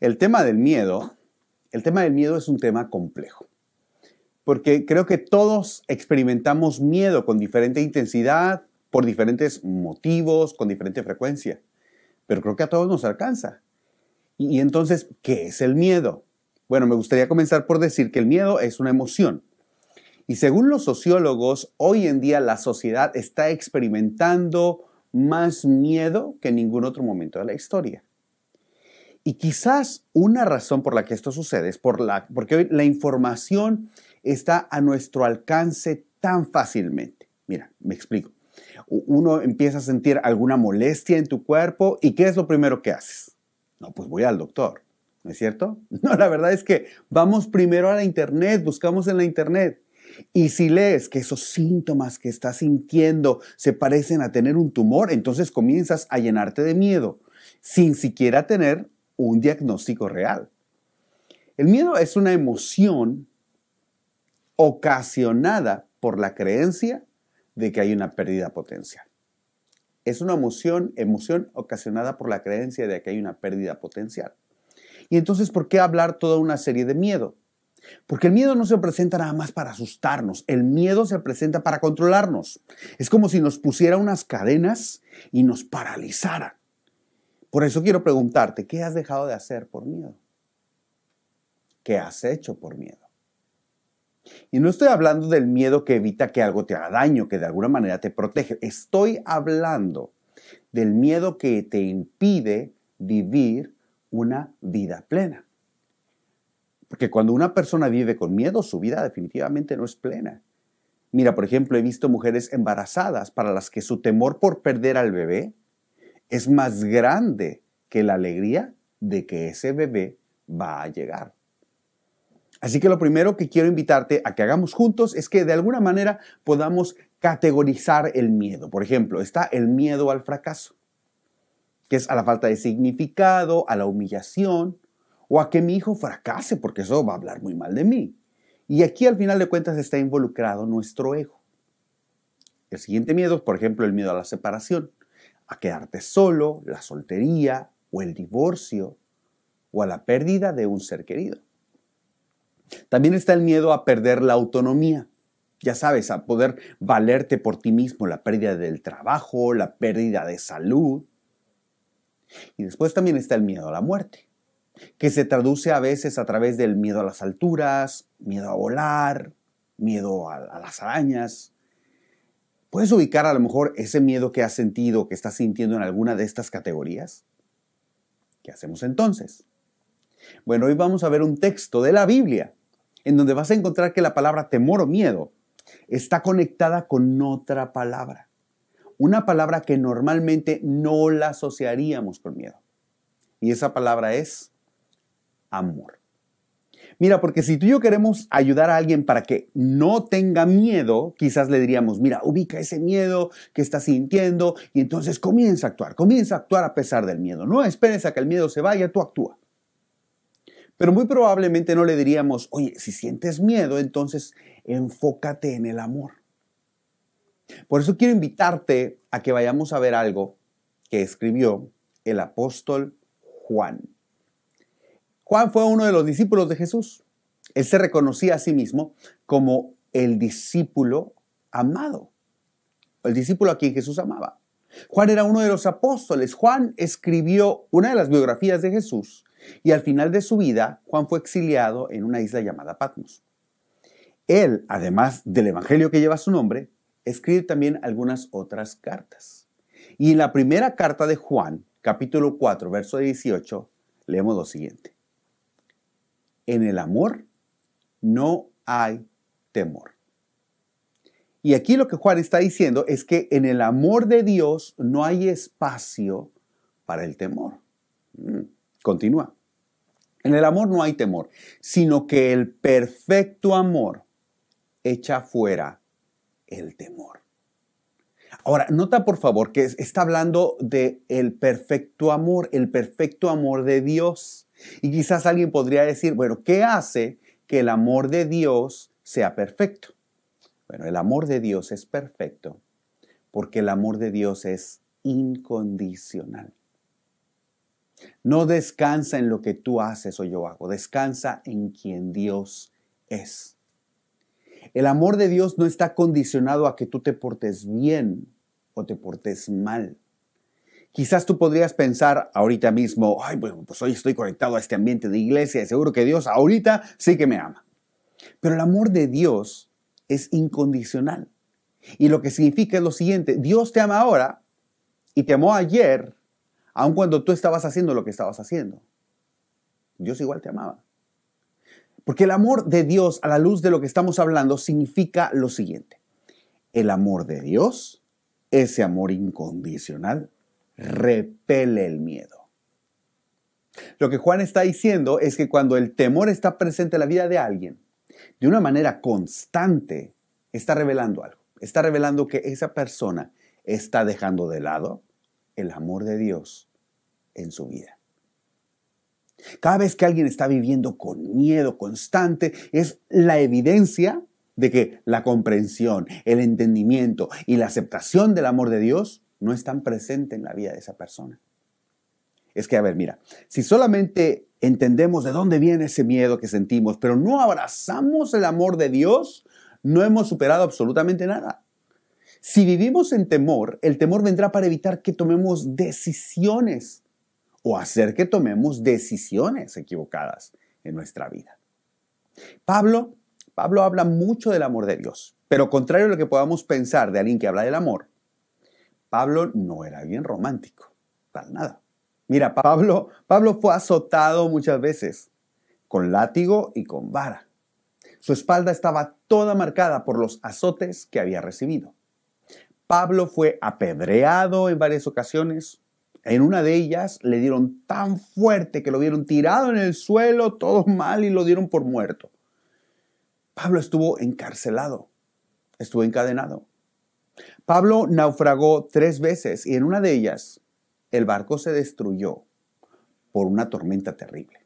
El tema del miedo es un tema complejo, porque creo que todos experimentamos miedo con diferente intensidad, por diferentes motivos, con diferente frecuencia, pero creo que a todos nos alcanza. Y entonces, ¿qué es el miedo? Bueno, me gustaría comenzar por decir que el miedo es una emoción. Y según los sociólogos, hoy en día la sociedad está experimentando más miedo que en ningún otro momento de la historia. Y quizás una razón por la que esto sucede es porque hoy la información está a nuestro alcance tan fácilmente. Mira, me explico. Uno empieza a sentir alguna molestia en tu cuerpo y ¿qué es lo primero que haces? No, pues voy al doctor, ¿no es cierto? No, la verdad es que vamos primero a la internet, buscamos en la internet. Y si lees que esos síntomas que estás sintiendo se parecen a tener un tumor, entonces comienzas a llenarte de miedo, sin siquiera tener un diagnóstico real. El miedo es una emoción ocasionada por la creencia de que hay una pérdida potencial. Es una emoción ocasionada por la creencia de que hay una pérdida potencial. Y entonces, ¿por qué hablar toda una serie de miedo? Porque el miedo no se presenta nada más para asustarnos, el miedo se presenta para controlarnos. Es como si nos pusiera unas cadenas y nos paralizara. Por eso quiero preguntarte, ¿qué has dejado de hacer por miedo? ¿Qué has hecho por miedo? Y no estoy hablando del miedo que evita que algo te haga daño, que de alguna manera te protege. Estoy hablando del miedo que te impide vivir una vida plena. Porque cuando una persona vive con miedo, su vida definitivamente no es plena. Mira, por ejemplo, he visto mujeres embarazadas para las que su temor por perder al bebé es más grande que la alegría de que ese bebé va a llegar. Así que lo primero que quiero invitarte a que hagamos juntos es que de alguna manera podamos categorizar el miedo. Por ejemplo, está el miedo al fracaso, que es a la falta de significado, a la humillación, o a que mi hijo fracase, porque eso va a hablar muy mal de mí. Y aquí al final de cuentas está involucrado nuestro ego. El siguiente miedo es, por ejemplo, el miedo a la separación, a quedarte solo, la soltería, o el divorcio, o a la pérdida de un ser querido. También está el miedo a perder la autonomía. Ya sabes, a poder valerte por ti mismo, la pérdida del trabajo, la pérdida de salud. Y después también está el miedo a la muerte, que se traduce a veces a través del miedo a las alturas, miedo a volar, miedo a las arañas. ¿Puedes ubicar a lo mejor ese miedo que has sentido, que estás sintiendo en alguna de estas categorías? ¿Qué hacemos entonces? Bueno, hoy vamos a ver un texto de la Biblia en donde vas a encontrar que la palabra temor o miedo está conectada con otra palabra. Una palabra que normalmente no la asociaríamos con miedo. Y esa palabra es amor. Mira, porque si tú y yo queremos ayudar a alguien para que no tenga miedo, quizás le diríamos, mira, ubica ese miedo que estás sintiendo y entonces comienza a actuar a pesar del miedo. No esperes a que el miedo se vaya, tú actúa. Pero muy probablemente no le diríamos, oye, si sientes miedo, entonces enfócate en el amor. Por eso quiero invitarte a que vayamos a ver algo que escribió el apóstol Juan. Juan fue uno de los discípulos de Jesús. Él se reconocía a sí mismo como el discípulo amado, el discípulo a quien Jesús amaba. Juan era uno de los apóstoles. Juan escribió una de las biografías de Jesús y al final de su vida, Juan fue exiliado en una isla llamada Patmos. Él, además del evangelio que lleva su nombre, escribe también algunas otras cartas. Y en la primera carta de Juan, capítulo 4, verso 18, leemos lo siguiente. En el amor no hay temor. Y aquí lo que Juan está diciendo es que en el amor de Dios no hay espacio para el temor. Continúa. En el amor no hay temor, sino que el perfecto amor echa fuera el temor. Ahora, nota por favor que está hablando de el perfecto amor de Dios. Y quizás alguien podría decir, bueno, ¿qué hace que el amor de Dios sea perfecto? Bueno, el amor de Dios es perfecto porque el amor de Dios es incondicional. No descansa en lo que tú haces o yo hago, descansa en quien Dios es. El amor de Dios no está condicionado a que tú te portes bien o te portes mal. Quizás tú podrías pensar ahorita mismo, ay, bueno, pues hoy estoy conectado a este ambiente de iglesia y seguro que Dios ahorita sí que me ama. Pero el amor de Dios es incondicional. Y lo que significa es lo siguiente, Dios te ama ahora y te amó ayer, aun cuando tú estabas haciendo lo que estabas haciendo. Dios igual te amaba. Porque el amor de Dios, a la luz de lo que estamos hablando, significa lo siguiente. El amor de Dios, ese amor incondicional, repele el miedo. Lo que Juan está diciendo es que cuando el temor está presente en la vida de alguien, de una manera constante, está revelando algo. Está revelando que esa persona está dejando de lado el amor de Dios en su vida. Cada vez que alguien está viviendo con miedo constante, es la evidencia de que la comprensión, el entendimiento y la aceptación del amor de Dios no están presentes en la vida de esa persona. Es que, a ver, mira, si solamente entendemos de dónde viene ese miedo que sentimos, pero no abrazamos el amor de Dios, no hemos superado absolutamente nada. Si vivimos en temor, el temor vendrá para evitar que tomemos decisiones o hacer que tomemos decisiones equivocadas en nuestra vida. Pablo habla mucho del amor de Dios, pero contrario a lo que podamos pensar de alguien que habla del amor, Pablo no era alguien romántico, para nada. Mira, Pablo fue azotado muchas veces, con látigo y con vara. Su espalda estaba toda marcada por los azotes que había recibido. Pablo fue apedreado en varias ocasiones. En una de ellas le dieron tan fuerte que lo vieron tirado en el suelo, todo mal, y lo dieron por muerto. Pablo estuvo encarcelado, estuvo encadenado. Pablo naufragó 3 veces y en una de ellas el barco se destruyó por una tormenta terrible.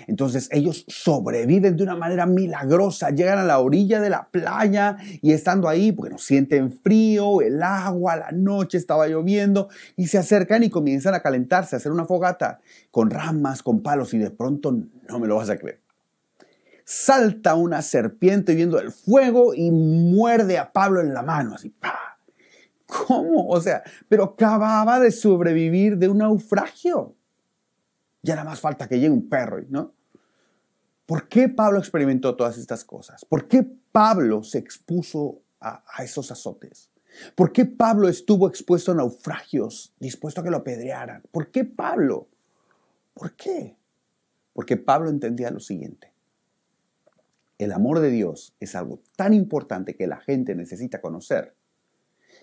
Entonces ellos sobreviven de una manera milagrosa, llegan a la orilla de la playa y estando ahí, bueno, sienten frío, el agua, la noche estaba lloviendo y se acercan y comienzan a calentarse, a hacer una fogata con ramas, con palos y de pronto, no me lo vas a creer, salta una serpiente viendo el fuego y muerde a Pablo en la mano, así, ¡pah! ¿Cómo? O sea, pero acababa de sobrevivir de un naufragio. Ya nada más falta que llegue un perro, ¿no? ¿Por qué Pablo experimentó todas estas cosas? ¿Por qué Pablo se expuso a esos azotes? ¿Por qué Pablo estuvo expuesto a naufragios, dispuesto a que lo apedrearan? ¿Por qué Pablo? ¿Por qué? Porque Pablo entendía lo siguiente. El amor de Dios es algo tan importante que la gente necesita conocer,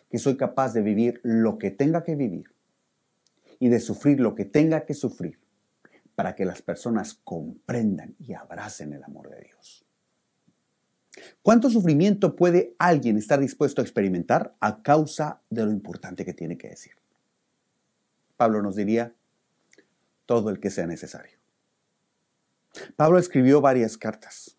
que soy capaz de vivir lo que tenga que vivir y de sufrir lo que tenga que sufrir, para que las personas comprendan y abracen el amor de Dios. ¿Cuánto sufrimiento puede alguien estar dispuesto a experimentar a causa de lo importante que tiene que decir? Pablo nos diría, todo el que sea necesario. Pablo escribió varias cartas,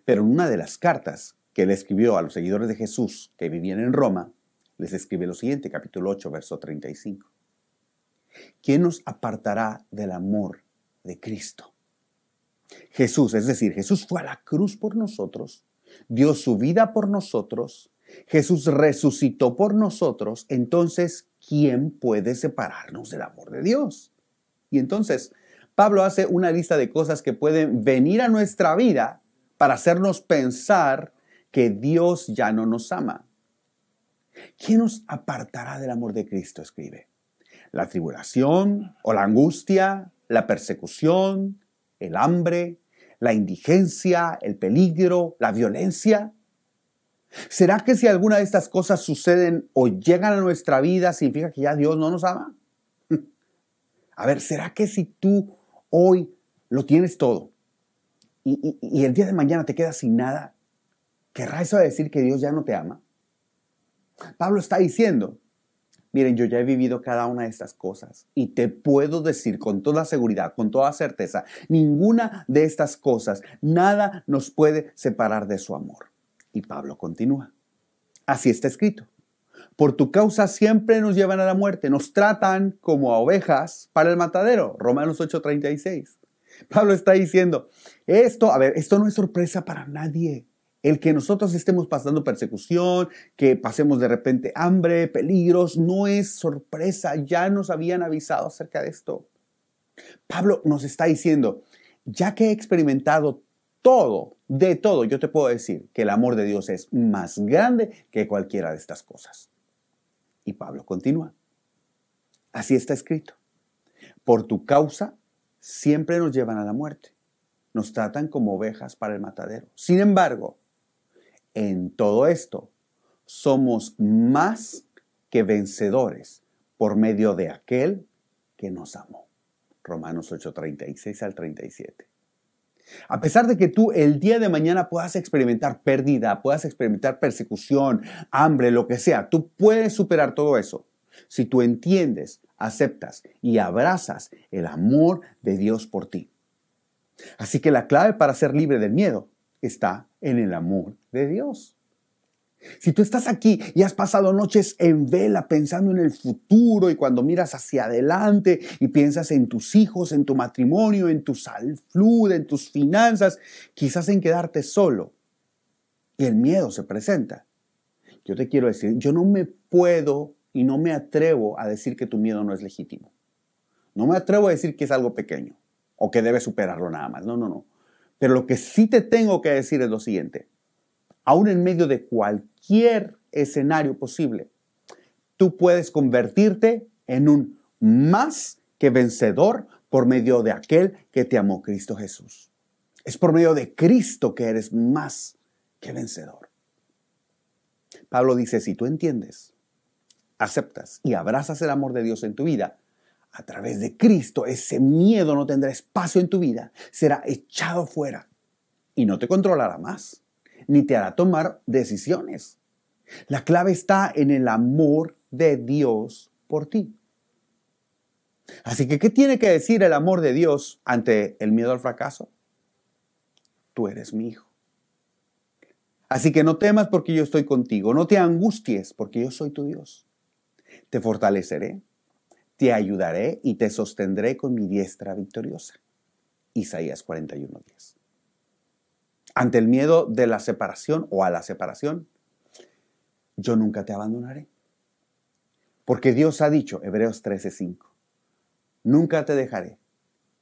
pero en una de las cartas que él escribió a los seguidores de Jesús que vivían en Roma, les escribe lo siguiente, capítulo 8, verso 35. ¿Quién nos apartará del amor de Cristo? Jesús, es decir, Jesús fue a la cruz por nosotros, dio su vida por nosotros, Jesús resucitó por nosotros, entonces, ¿quién puede separarnos del amor de Dios? Y entonces, Pablo hace una lista de cosas que pueden venir a nuestra vida para hacernos pensar que Dios ya no nos ama. ¿Quién nos apartará del amor de Cristo? Escribe. La tribulación o la angustia, la persecución, el hambre, la indigencia, el peligro, la violencia. ¿Será que si alguna de estas cosas suceden o llegan a nuestra vida, significa que ya Dios no nos ama? A ver, ¿será que si tú hoy lo tienes todo y el día de mañana te quedas sin nada, querrá eso decir que Dios ya no te ama? Pablo está diciendo, miren, yo ya he vivido cada una de estas cosas y te puedo decir con toda seguridad, con toda certeza, ninguna de estas cosas, nada nos puede separar de su amor. Y Pablo continúa. Así está escrito. Por tu causa siempre nos llevan a la muerte, nos tratan como a ovejas para el matadero. Romanos 8:36. Pablo está diciendo, esto no es sorpresa para nadie. El que nosotros estemos pasando persecución, que pasemos de repente hambre, peligros, no es sorpresa. Ya nos habían avisado acerca de esto. Pablo nos está diciendo, ya que he experimentado de todo, yo te puedo decir que el amor de Dios es más grande que cualquiera de estas cosas. Y Pablo continúa. Así está escrito. Por tu causa siempre nos llevan a la muerte. Nos tratan como ovejas para el matadero. Sin embargo, en todo esto somos más que vencedores por medio de aquel que nos amó. Romanos 8:36 al 37. A pesar de que tú el día de mañana puedas experimentar pérdida, puedas experimentar persecución, hambre, lo que sea, tú puedes superar todo eso si tú entiendes, aceptas y abrazas el amor de Dios por ti. Así que la clave para ser libre del miedo está en el amor de Dios. Si tú estás aquí y has pasado noches en vela pensando en el futuro y cuando miras hacia adelante y piensas en tus hijos, en tu matrimonio, en tu salud, en tus finanzas, quizás en quedarte solo y el miedo se presenta. Yo te quiero decir, yo no me puedo y no me atrevo a decir que tu miedo no es legítimo. No me atrevo a decir que es algo pequeño o que debes superarlo nada más. No. Pero lo que sí te tengo que decir es lo siguiente. Aún en medio de cualquier escenario posible, tú puedes convertirte en un más que vencedor por medio de aquel que te amó, Cristo Jesús. Es por medio de Cristo que eres más que vencedor. Pablo dice, si tú entiendes, aceptas y abrazas el amor de Dios en tu vida, a través de Cristo, ese miedo no tendrá espacio en tu vida, será echado fuera y no te controlará más, ni te hará tomar decisiones. La clave está en el amor de Dios por ti. Así que, ¿qué tiene que decir el amor de Dios ante el miedo al fracaso? Tú eres mi hijo. Así que no temas porque yo estoy contigo. No te angusties porque yo soy tu Dios. Te fortaleceré, te ayudaré y te sostendré con mi diestra victoriosa. Isaías 41:10. Ante el miedo de la separación o a la separación, yo nunca te abandonaré. Porque Dios ha dicho, Hebreos 13:5, nunca te dejaré,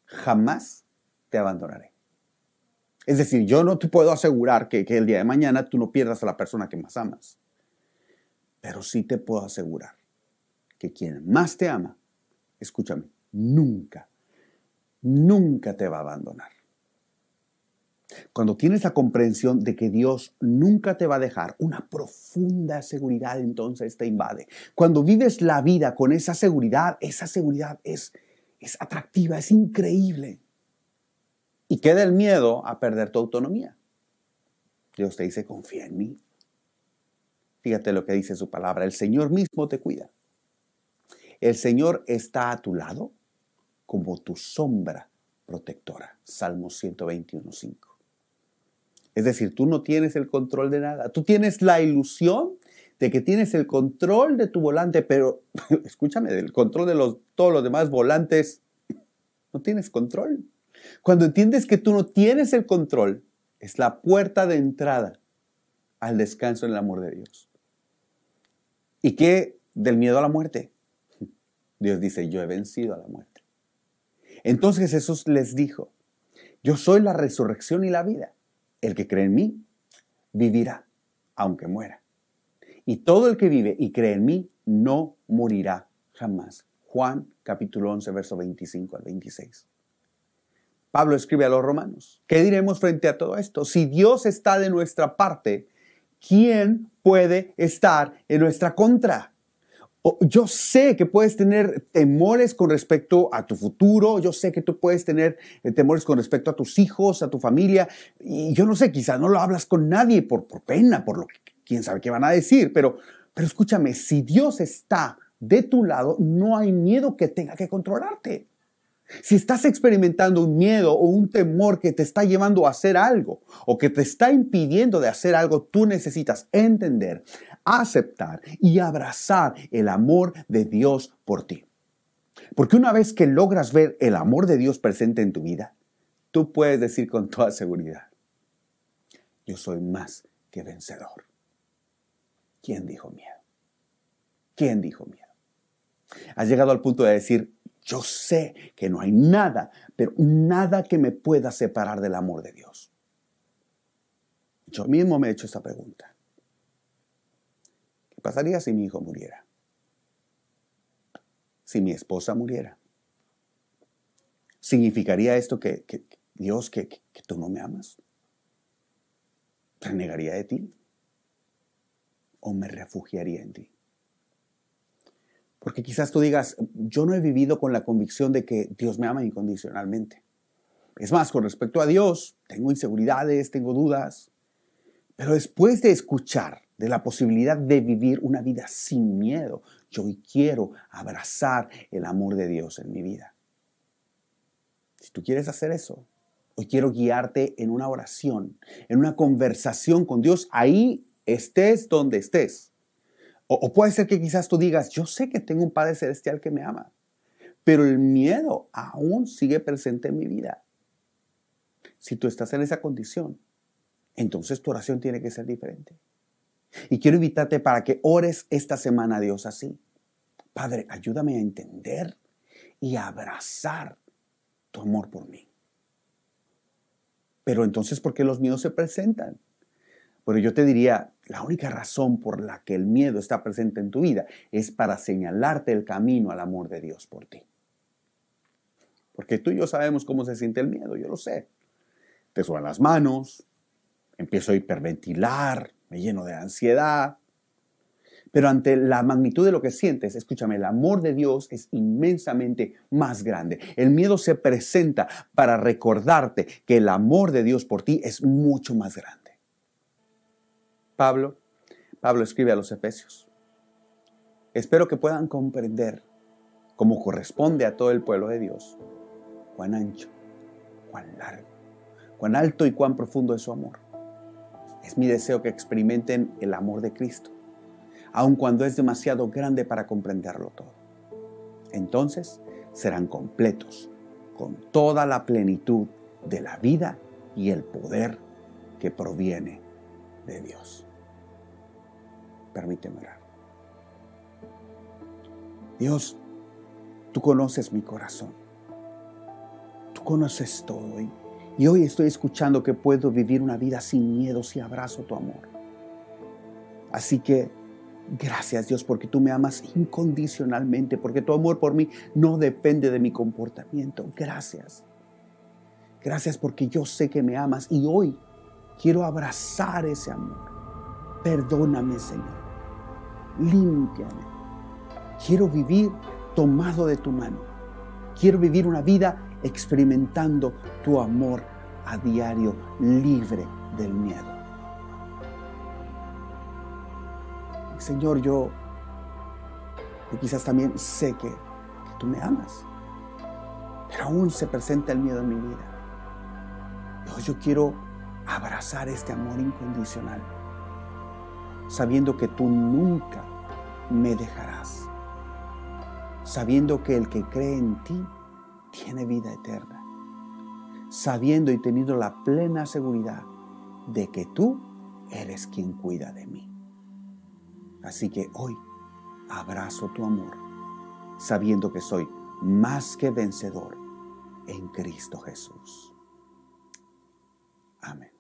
jamás te abandonaré. Es decir, yo no te puedo asegurar que el día de mañana tú no pierdas a la persona que más amas. Pero sí te puedo asegurar que quien más te ama, escúchame, nunca te va a abandonar. Cuando tienes la comprensión de que Dios nunca te va a dejar, una profunda seguridad entonces te invade. Cuando vives la vida con esa seguridad es atractiva, es increíble. Y queda el miedo a perder tu autonomía. Dios te dice, confía en mí. Fíjate lo que dice su palabra, el Señor mismo te cuida. El Señor está a tu lado como tu sombra protectora. Salmos 121:5. Es decir, tú no tienes el control de nada. Tú tienes la ilusión de que tienes el control de tu volante, pero escúchame, del control de todos los demás volantes, no tienes control. Cuando entiendes que tú no tienes el control, es la puerta de entrada al descanso en el amor de Dios. ¿Y qué del miedo a la muerte? Dios dice, yo he vencido a la muerte. Entonces Jesús les dijo, yo soy la resurrección y la vida. El que cree en mí, vivirá, aunque muera. Y todo el que vive y cree en mí, no morirá jamás. Juan capítulo 11, verso 25 al 26. Pablo escribe a los romanos, ¿qué diremos frente a todo esto? Si Dios está de nuestra parte, ¿quién puede estar en nuestra contra? Yo sé que puedes tener temores con respecto a tu futuro, yo sé que tú puedes tener temores con respecto a tus hijos, a tu familia, y yo no sé, quizás no lo hablas con nadie por pena, por lo que quién sabe qué van a decir, pero escúchame, si Dios está de tu lado, no hay miedo que tenga que controlarte. Si estás experimentando un miedo o un temor que te está llevando a hacer algo o que te está impidiendo de hacer algo, tú necesitas entender, aceptar y abrazar el amor de Dios por ti. Porque una vez que logras ver el amor de Dios presente en tu vida, tú puedes decir con toda seguridad: yo soy más que vencedor. ¿Quién dijo miedo? ¿Quién dijo miedo? Has llegado al punto de decir: yo sé que no hay nada, pero nada que me pueda separar del amor de Dios. Yo mismo me he hecho esa pregunta. ¿Qué pasaría si mi hijo muriera? Si mi esposa muriera. ¿Significaría esto que Dios, que tú no me amas? ¿Renegaría de ti? ¿O me refugiaría en ti? Porque quizás tú digas: yo no he vivido con la convicción de que Dios me ama incondicionalmente. Es más, con respecto a Dios, tengo inseguridades, tengo dudas. Pero después de escuchar de la posibilidad de vivir una vida sin miedo, yo hoy quiero abrazar el amor de Dios en mi vida. Si tú quieres hacer eso, hoy quiero guiarte en una oración, en una conversación con Dios, ahí estés donde estés. O puede ser que quizás tú digas: yo sé que tengo un Padre Celestial que me ama, pero el miedo aún sigue presente en mi vida. Si tú estás en esa condición, entonces tu oración tiene que ser diferente. Y quiero invitarte para que ores esta semana a Dios así: Padre, ayúdame a entender y a abrazar tu amor por mí. Pero entonces, ¿por qué los miedos se presentan? Pero yo te diría, la única razón por la que el miedo está presente en tu vida es para señalarte el camino al amor de Dios por ti. Porque tú y yo sabemos cómo se siente el miedo, yo lo sé. Te sudan las manos, empiezo a hiperventilar, me lleno de ansiedad. Pero ante la magnitud de lo que sientes, escúchame, el amor de Dios es inmensamente más grande. El miedo se presenta para recordarte que el amor de Dios por ti es mucho más grande. Pablo escribe a los Efesios: espero que puedan comprender, como corresponde a todo el pueblo de Dios, cuán ancho, cuán largo, cuán alto y cuán profundo es su amor. Es mi deseo que experimenten el amor de Cristo, aun cuando es demasiado grande para comprenderlo todo. Entonces serán completos con toda la plenitud de la vida y el poder que proviene de Dios. Permíteme orar. Dios, tú conoces mi corazón. Tú conoces todo. Y hoy estoy escuchando que puedo vivir una vida sin miedo si abrazo tu amor. Así que gracias, Dios, porque tú me amas incondicionalmente, porque tu amor por mí no depende de mi comportamiento. Gracias. Gracias porque yo sé que me amas y hoy quiero abrazar ese amor. Perdóname, Señor. Límpiame. Quiero vivir tomado de tu mano. Quiero vivir una vida experimentando tu amor a diario, libre del miedo. Señor, yo quizás también sé que tú me amas, pero aún se presenta el miedo en mi vida. Yo quiero abrazar este amor incondicional, sabiendo que tú nunca me dejarás, sabiendo que el que cree en ti tiene vida eterna, sabiendo y teniendo la plena seguridad de que tú eres quien cuida de mí. Así que hoy abrazo tu amor, sabiendo que soy más que vencedor en Cristo Jesús. Amén.